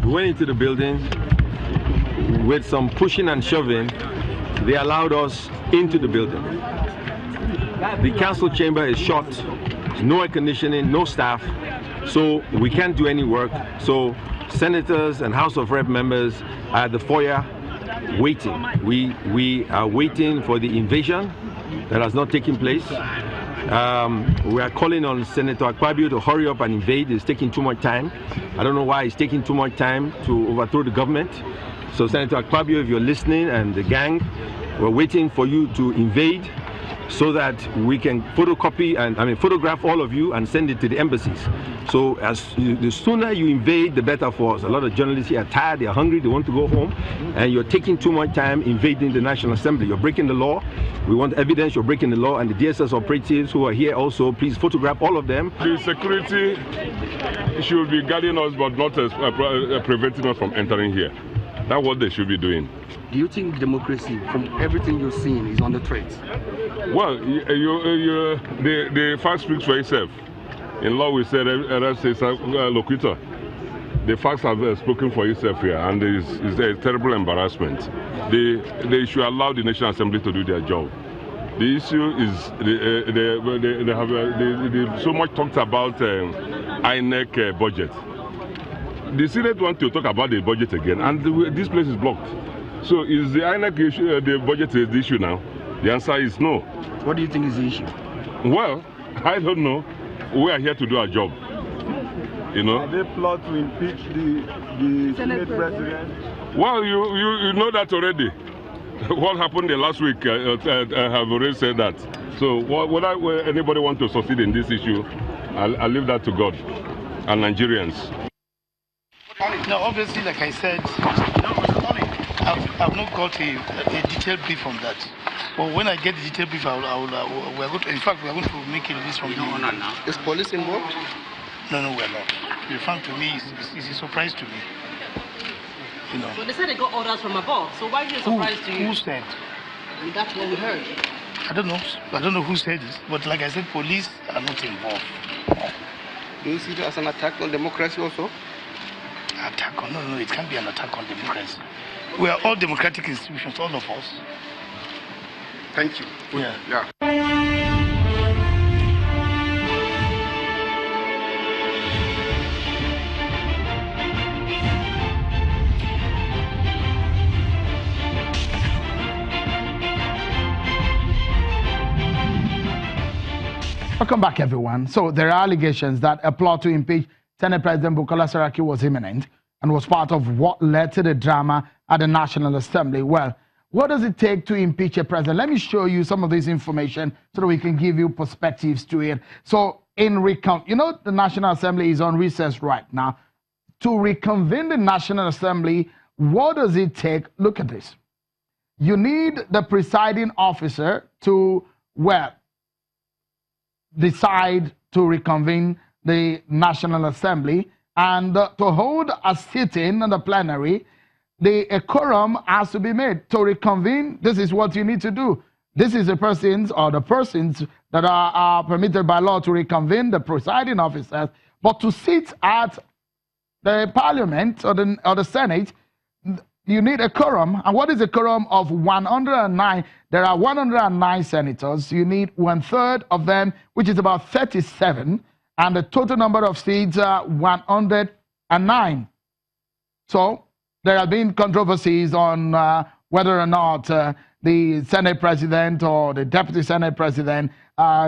We went into the building with some pushing and shoving. They allowed us into the building. The council chamber is shut, no air conditioning, no staff, so we can't do any work. So senators and House of Rep members are at the foyer waiting. We are waiting for the invasion that has not taken place. We are calling on Senator Akpabio to hurry up and invade. It's taking too much time. I don't know why it's taking too much time to overthrow the government. So Senator Akpabio, if you're listening, and the gang, we're waiting for you to invade so that we can photograph all of you and send it to the embassies. So the sooner you invade, the better for us. A lot of journalists here are tired, they're hungry, they want to go home, and you're taking too much time invading the National Assembly. You're breaking the law. We want evidence you're breaking the law, and the DSS operatives who are here also, please photograph all of them. The security should be guarding us, but not preventing us from entering here. That's what they should be doing. Do you think democracy, from everything you've seen, is under threat? Well, the fact speaks for itself. In law, we said loquitur. The facts have spoken for itself here, and it's a terrible embarrassment. They should allow the National Assembly to do their job. The issue is they have so much talked about INEC budget. The Senate want to talk about the budget again, and this place is blocked. So is the INEC issue, the budget is the issue now? The answer is no. What do you think is the issue? Well, I don't know. We are here to do our job. You know? Are they plot to impeach the Senate President? Well, you know that already. What happened the last week, I have already said that. So whether anybody want to succeed in this issue, I'll leave that to God and Nigerians. No, obviously, like I said, I've not got a detailed brief on that. But when I get the detailed brief, we're going to, in fact, we're going to make a release from the... Is police involved? No, we're not. To be frank, to me, it's a surprise to me. You know. But they said they got orders from above, so why is it a surprise to you? Who said? And that's what we heard. I don't know who said this, but like I said, police are not involved. Do you see it as an attack on democracy also? Attack on? No, it can't be an attack on democracy. We are all democratic institutions, all of us. Thank you. Yeah. Welcome back, everyone. So there are allegations that a plot to impeach Senate President Bukola Saraki was imminent and was part of what led to the drama at the National Assembly. Well, what does it take to impeach a president? Let me show you some of this information so that we can give you perspectives to it. So in the National Assembly is on recess right now. To reconvene the National Assembly, what does it take? Look at this. You need the presiding officer to, decide to reconvene the National Assembly, and to hold a sitting in the plenary, a quorum has to be made. To reconvene, this is what you need to do. This is the persons that are permitted by law to reconvene, the presiding officers. But to sit at the parliament or the Senate, you need a quorum. And what is a quorum of 109? There are 109 senators. You need 1/3 of them, which is about 37. And the total number of seats are 109. So there have been controversies on whether or not the Senate President or the Deputy Senate President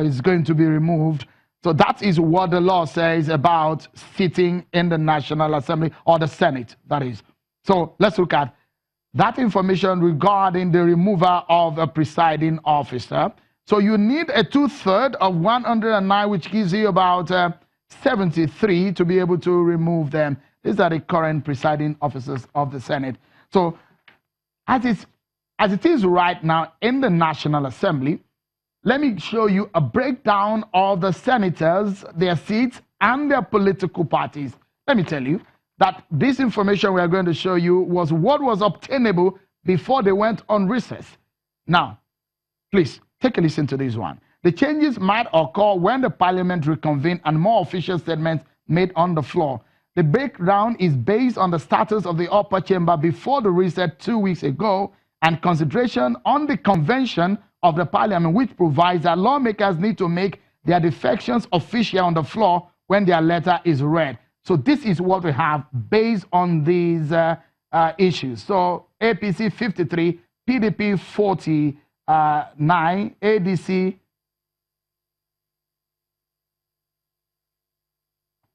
is going to be removed. So that is what the law says about sitting in the National Assembly, or the Senate, that is. So let's look at that information regarding the removal of a presiding officer. So you need a 2/3 of 109, which gives you about 73 to be able to remove them. These are the current presiding officers of the Senate. So as it is right now in the National Assembly, let me show you a breakdown of the senators, their seats, and their political parties. Let me tell you that this information we are going to show you was what was obtainable before they went on recess. Now, please take a listen to this one. The changes might occur when the parliament reconvenes and more official statements made on the floor. The breakdown is based on the status of the upper chamber before the reset 2 weeks ago and consideration on the convention of the parliament, which provides that lawmakers need to make their defections official on the floor when their letter is read. So this is what we have based on these issues. So APC 53, PDP 49, ADC.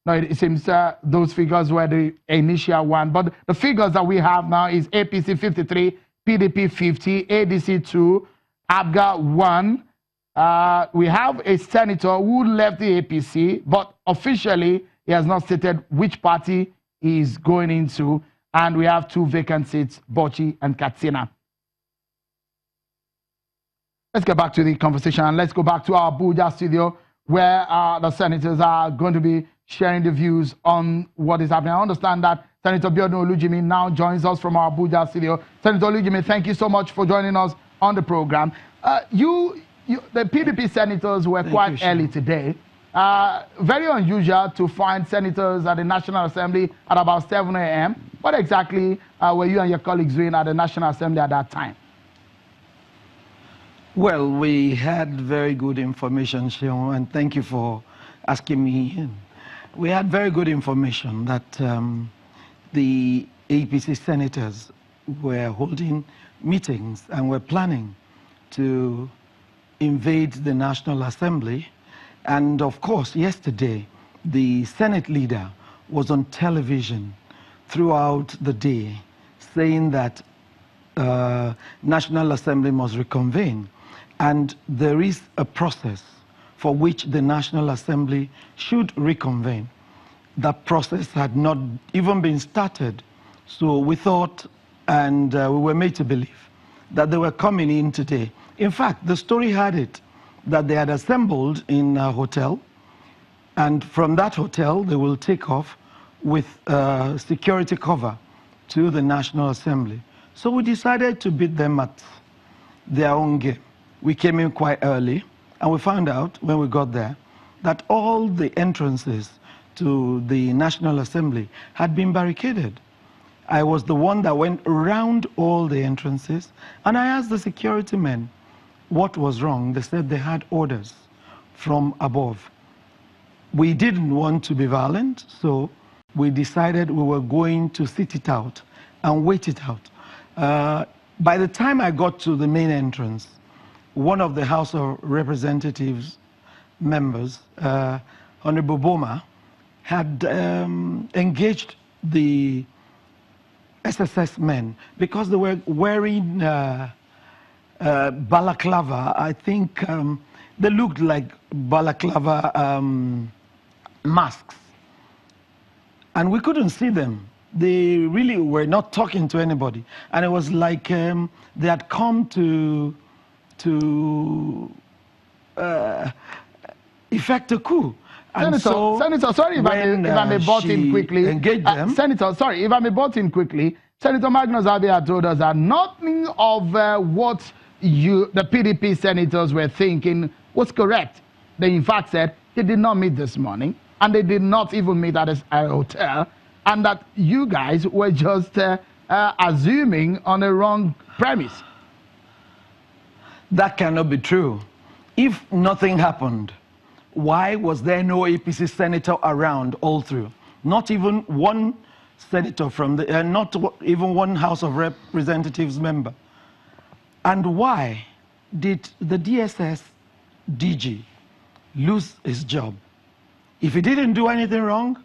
No, it seems those figures were the initial one. But the figures that we have now is APC 53, PDP 50, ADC 2, ABGA 1. We have a senator who left the APC, but officially he has not stated which party he is going into. And we have 2 vacant seats, Bochi and Katsina. Let's get back to the conversation and let's go back to our Abuja studio where the senators are going to be sharing the views on what is happening. I understand that Senator Biodun Olujimi now joins us from our Abuja studio. Senator Olujimi, thank you so much for joining us on the program. The PDP senators were quite early today. Very unusual to find senators at the National Assembly at about 7 a.m. What exactly were you and your colleagues doing at the National Assembly at that time? Well, we had very good information, Sean, and thank you for asking me in. We had very good information that the APC senators were holding meetings and were planning to invade the National Assembly. And of course, yesterday, the Senate leader was on television throughout the day saying that National Assembly must reconvene. And there is a process for which the National Assembly should reconvene. That process had not even been started. So we thought, and we were made to believe, that they were coming in today. In fact, the story had it that they had assembled in a hotel, and from that hotel, they will take off with security cover to the National Assembly. So we decided to beat them at their own game. We came in quite early, and we found out when we got there that all the entrances to the National Assembly had been barricaded. I was the one that went around all the entrances, and I asked the security men what was wrong. They said they had orders from above. We didn't want to be violent, so we decided we were going to sit it out and wait it out. By the time I got to the main entrance, one of the House of Representatives members, Honorable Boma, had engaged the SSS men because they were wearing balaclava. I think they looked like balaclava masks. And we couldn't see them. They really were not talking to anybody. And it was like they had come to effect a coup. And Senator, sorry if I may butt in quickly. Senator, sorry, if I may butt in quickly. Senator Magnus Abia told us that nothing of what the PDP senators were thinking was correct. They in fact said they did not meet this morning, and they did not even meet at a hotel, and that you guys were just assuming on a wrong premise. That cannot be true. If nothing happened, why was there no APC senator around all through? Not even one senator from the, not even one House of Representatives member. And why did the DSS DG lose his job? If he didn't do anything wrong,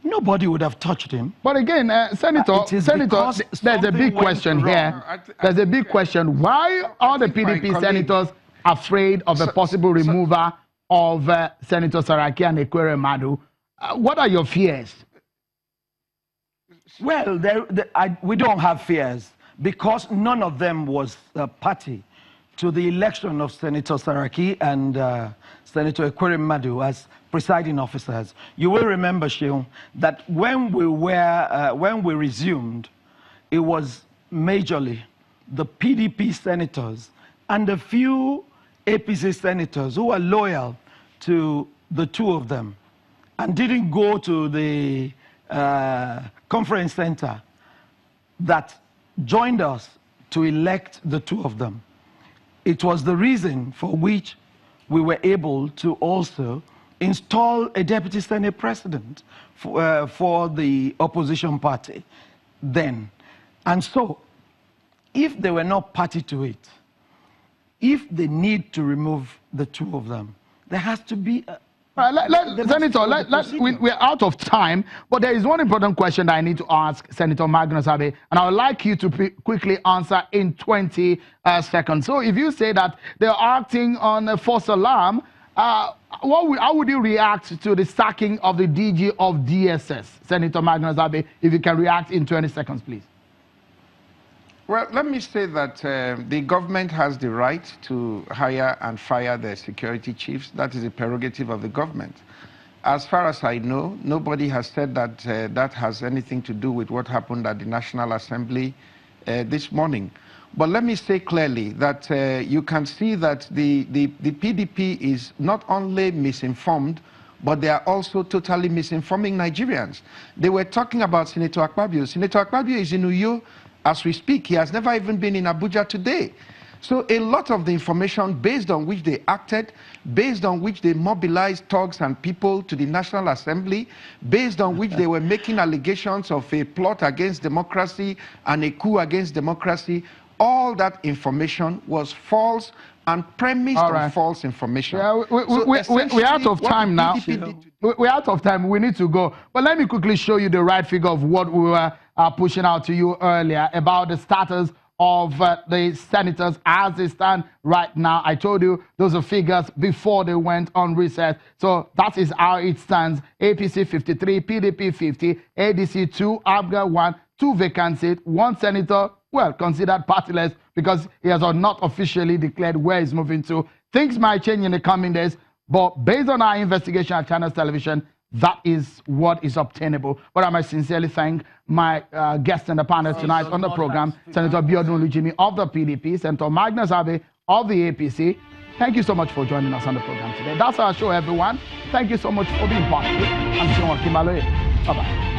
nobody would have touched him. But again, Senator, there's a big question here. There's a big question. Why are the PDP senators afraid of a possible removal of Senator Saraki and Ekwere Madu? What are your fears? Well, we don't have fears because none of them was a party to the election of Senator Saraki and Senator Ekwere Madu as presiding officers. You will remember, Sheung, that when we resumed, it was majorly the PDP senators and a few APC senators who were loyal to the two of them and didn't go to the conference center that joined us to elect the two of them. It was the reason for which we were able to also install a deputy senate president for the opposition party then. And so, if they were not party to it, if they need to remove the two of them, there has to be a... Senator, we're out of time, but there is one important question that I need to ask Senator Magnus Abe, and I would like you to quickly answer in 20 seconds. So if you say that they're acting on a false alarm, how would you react to the sacking of the DG of DSS? Senator Magnus Abe, if you can react in 20 seconds, please. Well, let me say that the government has the right to hire and fire their security chiefs. That is a prerogative of the government. As far as I know, nobody has said that that has anything to do with what happened at the National Assembly this morning. But let me say clearly that you can see that the PDP is not only misinformed, but they are also totally misinforming Nigerians. They were talking about Senator Akpabio. Senator Akpabio is in Uyo as we speak. He has never even been in Abuja today. So a lot of the information based on which they acted, based on which they mobilized thugs and people to the National Assembly, based on which they were making allegations of a plot against democracy and a coup against democracy, all that information was false and premised on false information. Yeah, we're out of time now. We're out of time. We need to go. But let me quickly show you the right figure of what we were pushing out to you earlier about the status of the senators as they stand right now. I told you those are figures before they went on recess. So that is how it stands. APC 53, PDP 50, ADC 2, ABGA 1, 2 vacancies, 1 senator, well, considered partyless because he has not officially declared where he's moving to. Things might change in the coming days, but based on our investigation at Channels Television, that is what is obtainable. But I must sincerely thank my guests and the panel tonight on the program, Senator Biodun Olujimi of the PDP, Senator Magnus Abe of the APC. Thank you so much for joining us on the program today. That's our show, everyone. Thank you so much for being part of it. I'm Sean Kimaloye. Bye-bye.